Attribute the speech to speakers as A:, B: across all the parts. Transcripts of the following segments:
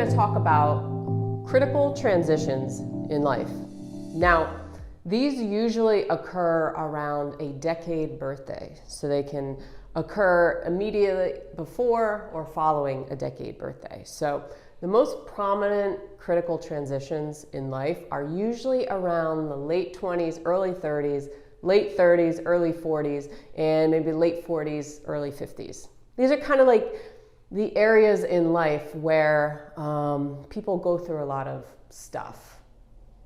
A: going to talk about critical transitions in life. Now, these usually occur around a decade birthday, so they can occur immediately before or following a decade birthday. So the most prominent critical transitions in life are usually around the late 20s, early 30s, late 30s, early 40s, and maybe late 40s, early 50s. These are kind of like the areas in life where people go through a lot of stuff.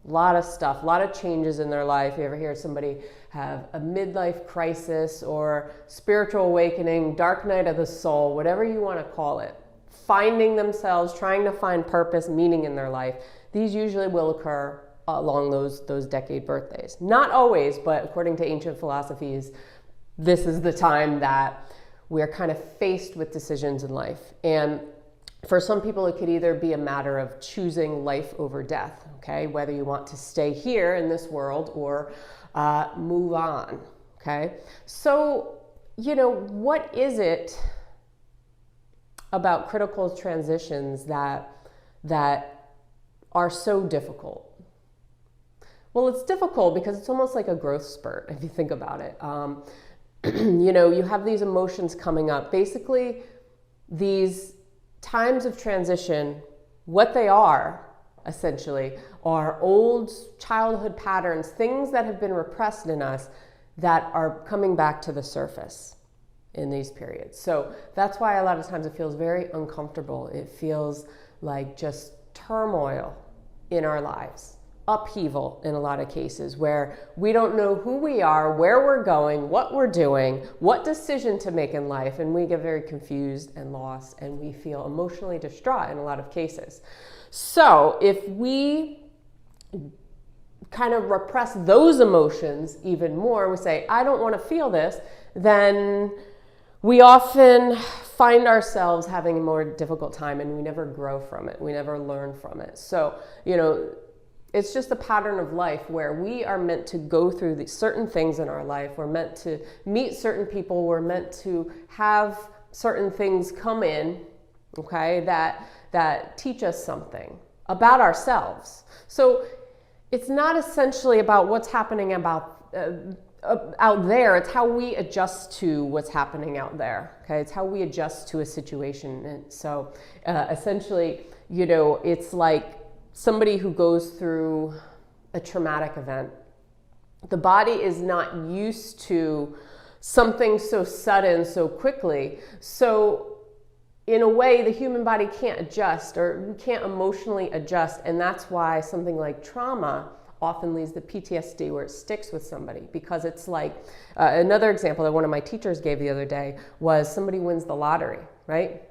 A: A lot of changes in their life. You ever hear somebody have a midlife crisis or spiritual awakening, dark night of the soul, whatever you want to call it. Finding themselves, trying to find purpose, meaning in their life. These usually will occur along those decade birthdays. Not always, but according to ancient philosophies, this is the time that we're kind of faced with decisions in life. And for some people, it could either be a matter of choosing life over death, okay? Whether you want to stay here in this world or move on, okay? So, what is it about critical transitions that are so difficult? Well, it's difficult because it's almost like a growth spurt, if you think about it. You have these emotions coming up. Basically, these times of transition, what they are, essentially, are old childhood patterns, things that have been repressed in us that are coming back to the surface in these periods. So that's why a lot of times it feels very uncomfortable. It feels like just turmoil in our lives. Upheaval in a lot of cases where we don't know who we are, where we're going, what we're doing, what decision to make in life, and we get very confused and lost, and we feel emotionally distraught in a lot of cases. So if we kind of repress those emotions even more, we say, I don't want to feel this, then we often find ourselves having a more difficult time, and we never grow from it. We never learn from it. So, it's just a pattern of life where we are meant to go through these certain things in our life. We're meant to meet certain people. We're meant to have certain things come in, okay, that teach us something about ourselves. So it's not essentially about what's happening out there. It's how we adjust to what's happening out there, okay? It's how we adjust to a situation. And so essentially, it's like somebody who goes through a traumatic event. The body is not used to something so sudden so quickly. So in a way, the human body can't adjust, or we can't emotionally adjust. And that's why something like trauma often leads to PTSD, where it sticks with somebody. Because it's like, another example that one of my teachers gave the other day was somebody wins the lottery, right?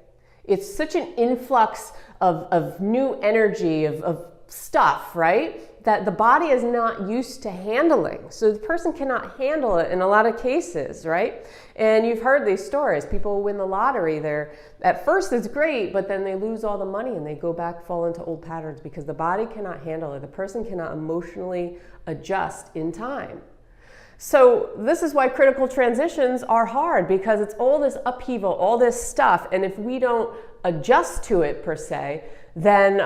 A: It's such an influx of new energy, of stuff, right? That the body is not used to handling. So the person cannot handle it in a lot of cases, right? And you've heard these stories. People win the lottery. At first it's great, but then they lose all the money and they go back, fall into old patterns because the body cannot handle it. The person cannot emotionally adjust in time. So this is why critical transitions are hard, because it's all this upheaval, all this stuff. And if we don't adjust to it per se, then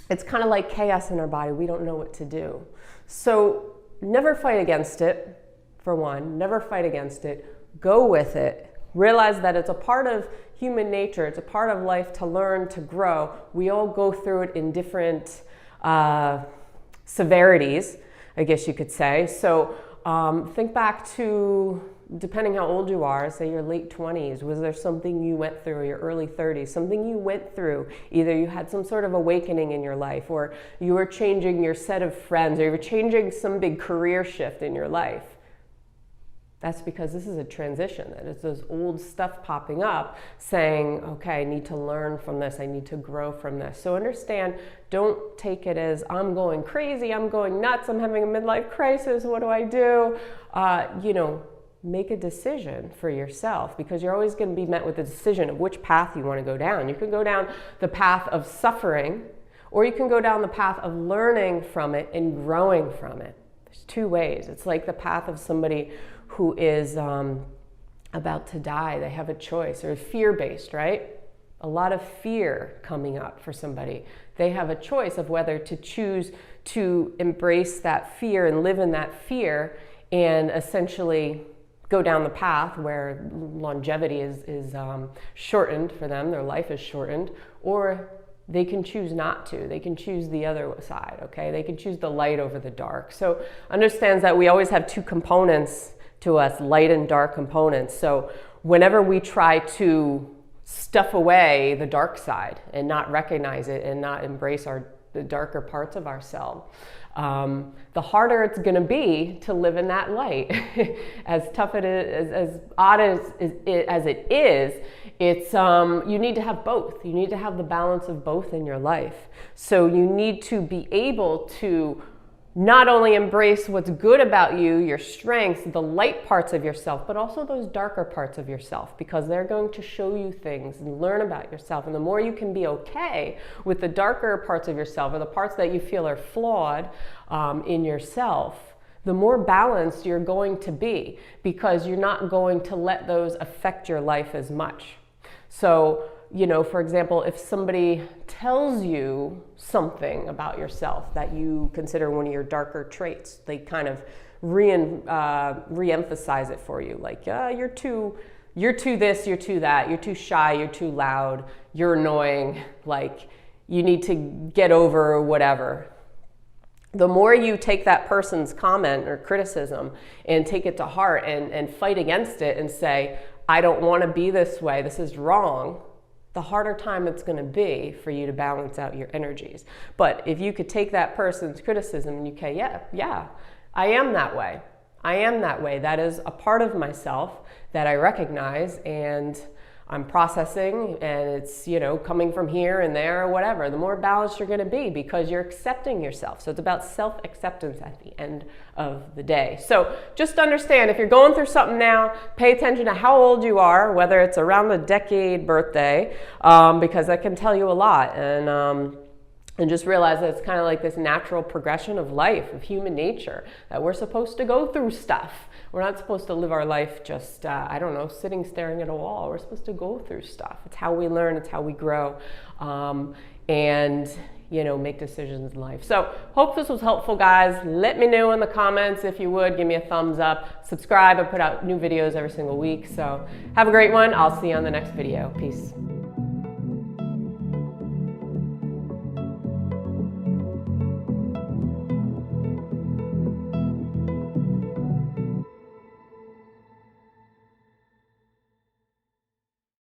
A: it's kind of like chaos in our body. We don't know what to do. So never fight against it, for one. Never fight against it. Go with it. Realize that it's a part of human nature. It's a part of life to learn, to grow. We all go through it in different severities, I guess you could say. So think back to, depending how old you are, say your late 20s, was there something you went through, your early 30s, something you went through? Either you had some sort of awakening in your life, or you were changing your set of friends, or you were changing some big career shift in your life. That's because this is a transition. That it's those old stuff popping up saying, okay, I need to learn from this. I need to grow from this. So understand, don't take it as I'm going crazy, I'm going nuts, I'm having a midlife crisis, what do I do? Make a decision for yourself, because you're always going to be met with a decision of which path you want to go down. You can go down the path of suffering, or you can go down the path of learning from it and growing from it. There's two ways. It's like the path of somebody who is about to die. They have a choice, or fear-based, right? a lot of fear coming up for somebody. They have a choice of whether to choose to embrace that fear and live in that fear and essentially go down the path where longevity is shortened for them, their life is shortened, or they can choose not to. They can choose the other side, okay? They can choose the light over the dark. So understands that we always have two components to us, light and dark components. So whenever we try to stuff away the dark side and not recognize it and not embrace the darker parts of ourselves, the harder it's going to be to live in that light. As tough it is, as odd as it is, it's you need to have both. You need to have the balance of both in your life. So you need to be able to not only embrace what's good about you, your strengths, the light parts of yourself, but also those darker parts of yourself, because they're going to show you things and learn about yourself. And the more you can be okay with the darker parts of yourself, or the parts that you feel are flawed in yourself, the more balanced you're going to be, because you're not going to let those affect your life as much. So, you know, for example, if somebody tells you something about yourself that you consider one of your darker traits, they kind of re-emphasize it for you. Like, you're too this, you're too that, you're too shy, you're too loud, you're annoying, like, you need to get over whatever. The more you take that person's comment or criticism and take it to heart and fight against it and say, I don't want to be this way, this is wrong, the harder time it's going to be for you to balance out your energies. But if you could take that person's criticism and you say, yeah, I am that way. I am that way. That is a part of myself that I recognize and I'm processing, and it's, you know, coming from here and there or whatever. The more balanced you're going to be, because you're accepting yourself. So it's about self-acceptance at the end of the day. So just understand, if you're going through something now, pay attention to how old you are, whether it's around the decade birthday, because that can tell you a lot. And just realize that it's kind of like this natural progression of life, of human nature, that we're supposed to go through stuff. We're not supposed to live our life just, sitting staring at a wall. We're supposed to go through stuff. It's how we learn, it's how we grow, and, you know, make decisions in life. So hope this was helpful, guys. Let me know in the comments if you would. Give me a thumbs up. Subscribe. I put out new videos every single week. So have a great one. I'll see you on the next video. Peace.